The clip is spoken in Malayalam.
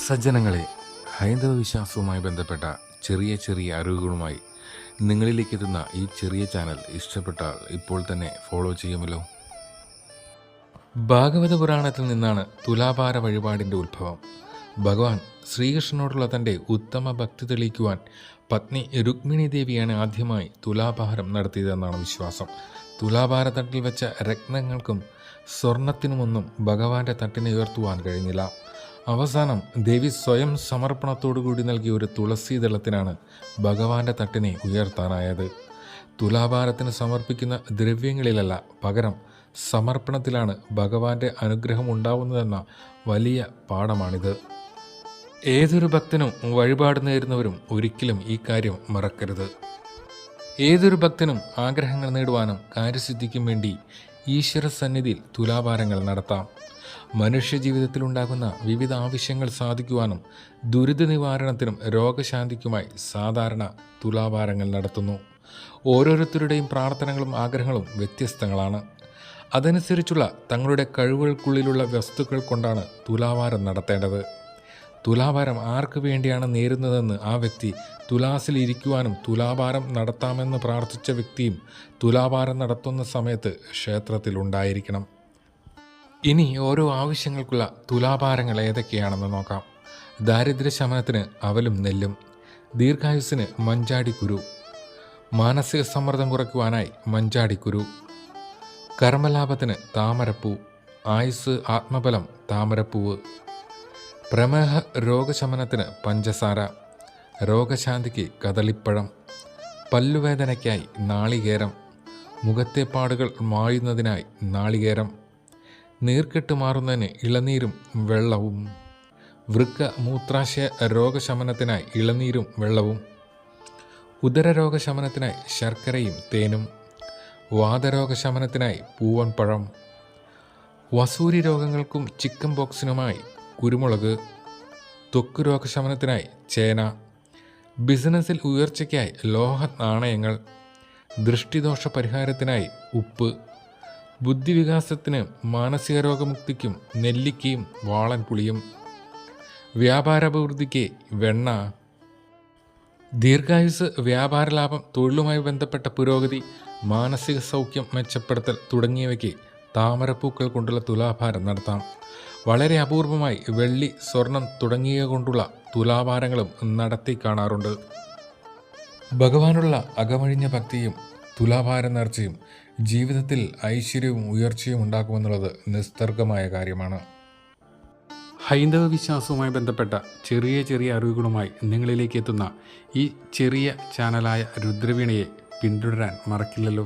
സജ്ജനങ്ങളെ, ഹൈന്ദവ വിശ്വാസവുമായി ബന്ധപ്പെട്ട ചെറിയ ചെറിയ അറിവുകളുമായി നിങ്ങളിലേക്ക് എത്തുന്ന ഈ ചെറിയ ചാനൽ ഇഷ്ടപ്പെട്ടാൽ ഇപ്പോൾ തന്നെ ഫോളോ ചെയ്യുമല്ലോ. ഭാഗവത പുരാണത്തിൽ നിന്നാണ് തുലാഭാര വഴിപാടിൻ്റെ ഉത്ഭവം. ഭഗവാൻ ശ്രീകൃഷ്ണനോടുള്ള തൻ്റെ ഉത്തമ ഭക്തി തെളിയിക്കുവാൻ പത്നി രുക്മിണി ദേവിയാണ് ആദ്യമായി തുലാഭാരം നടത്തിയതെന്നാണ് വിശ്വാസം. തുലാഭാര തട്ടിൽ വെച്ച രത്നങ്ങൾക്കും സ്വർണത്തിനുമൊന്നും ഭഗവാന്റെ തട്ടിനെ ഉയർത്തുവാൻ കഴിഞ്ഞില്ല. അവസാനം ദേവി സ്വയം സമർപ്പണത്തോടുകൂടി നൽകിയ ഒരു തുളസീദളത്തിനാണ് ഭഗവാന്റെ തട്ടിനെ ഉയർത്താനായത്. തുലാഭാരത്തിന് സമർപ്പിക്കുന്ന ദ്രവ്യങ്ങളിലല്ല, പകരം സമർപ്പണത്തിലാണ് ഭഗവാന്റെ അനുഗ്രഹം ഉണ്ടാവുന്നതെന്ന വലിയ പാഠമാണിത്. ഏതൊരു ഭക്തനും വഴിപാട് നേരുന്നവരും ഒരിക്കലും ഈ കാര്യം മറക്കരുത്. ഏതൊരു ഭക്തനും ആഗ്രഹങ്ങൾ നേടുവാനും കാര്യസിദ്ധിക്കും വേണ്ടി ഈശ്വര സന്നിധിയിൽ തുലാഭാരങ്ങൾ നടത്താം. മനുഷ്യജീവിതത്തിലുണ്ടാകുന്ന വിവിധ ആവശ്യങ്ങൾ സാധിക്കുവാനും ദുരിത നിവാരണത്തിനും രോഗശാന്തിക്കുമായി സാധാരണ തുലാഭാരങ്ങൾ നടത്തുന്നു. ഓരോരുത്തരുടെയും പ്രാർത്ഥനകളും ആഗ്രഹങ്ങളും വ്യത്യസ്തങ്ങളാണ്. അതനുസരിച്ചുള്ള തങ്ങളുടെ കഴിവുകൾക്കുള്ളിലുള്ള വസ്തുക്കൾ കൊണ്ടാണ് തുലാഭാരം നടത്തേണ്ടത്. തുലാഭാരം ആർക്ക് വേണ്ടിയാണ് നേരുന്നതെന്ന് ആ വ്യക്തി തുലാസിൽ ഇരിക്കുവാനും തുലാഭാരം നടത്താമെന്ന് പ്രാർത്ഥിച്ച വ്യക്തിയും തുലാഭാരം നടത്തുന്ന സമയത്ത് ക്ഷേത്രത്തിൽ ഉണ്ടായിരിക്കണം. ഇനി ഓരോ ആവശ്യങ്ങൾക്കുള്ള തുലാഭാരങ്ങൾ ഏതൊക്കെയാണെന്ന് നോക്കാം. ദാരിദ്ര്യശമനത്തിന് അവലും നെല്ലും, ദീർഘായുസ്സിന് മഞ്ചാടിക്കുരു, മാനസിക സമ്മർദ്ദം കുറയ്ക്കുവാനായി മഞ്ചാടിക്കുരു, കർമ്മലാഭത്തിന് താമരപ്പൂ, ആയുസ് ആത്മബലം താമരപ്പൂവ്, പ്രമേഹ രോഗശമനത്തിന് പഞ്ചസാര, രോഗശാന്തിക്ക് കദളിപ്പഴം, പല്ലുവേദനയ്ക്കായി നാളികേരം, മുഖത്തെ പാടുകൾ മായുന്നതിനായി നാളികേരം, നീർക്കെട്ട് മാറുന്നതിന് ഇളനീരും വെള്ളവും, വൃക്ക മൂത്രാശയ രോഗശമനത്തിനായി ഇളനീരും വെള്ളവും, ഉദരരോഗശമനത്തിനായി ശർക്കരയും തേനും, വാതരോഗശമനത്തിനായി പൂവൻ പഴം, വസൂരി രോഗങ്ങൾക്കും ചിക്കൻ ബോക്സിനുമായി കുരുമുളക്, ത്വക്ക് രോഗശമനത്തിനായി ചേന, ബിസിനസ്സിൽ ഉയർച്ചയ്ക്കായി ലോഹ നാണയങ്ങൾ, ദൃഷ്ടിദോഷ പരിഹാരത്തിനായി ഉപ്പ്, ബുദ്ധിവികാസത്തിന് മാനസിക രോഗമുക്തിക്കും നെല്ലിക്കയും വാളൻപുളിയും, വ്യാപാരാഭിവൃദ്ധിക്ക് വെണ്ണ, ദീർഘായുസ്, വ്യാപാരലാഭം, തൊഴിലുമായി ബന്ധപ്പെട്ട പുരോഗതി, മാനസിക സൗഖ്യം മെച്ചപ്പെടുത്തൽ തുടങ്ങിയവയ്ക്ക് താമരപ്പൂക്കൾ കൊണ്ടുള്ള തുലാഭാരം നടത്താം. വളരെ അപൂർവമായി വെള്ളി, സ്വർണം തുടങ്ങിയവ കൊണ്ടുള്ള തുലാഭാരങ്ങളും നടത്തി കാണാറുണ്ട്. ഭഗവാനുള്ള അകമഴിഞ്ഞ ഭക്തിയും തുലാഭാര നേർച്ചയും ജീവിതത്തിൽ ഐശ്വര്യവും ഉയർച്ചയും ഉണ്ടാക്കുമെന്നുള്ളത് നിസ്തർക്കമായ കാര്യമാണ്. ഹൈന്ദവ വിശ്വാസവുമായി ബന്ധപ്പെട്ട ചെറിയ ചെറിയ അറിവുകളുമായി നിങ്ങളിലേക്ക് എത്തുന്ന ഈ ചെറിയ ചാനലായ രുദ്രവീണയെ പിന്തുടരാൻ മറക്കില്ലല്ലോ.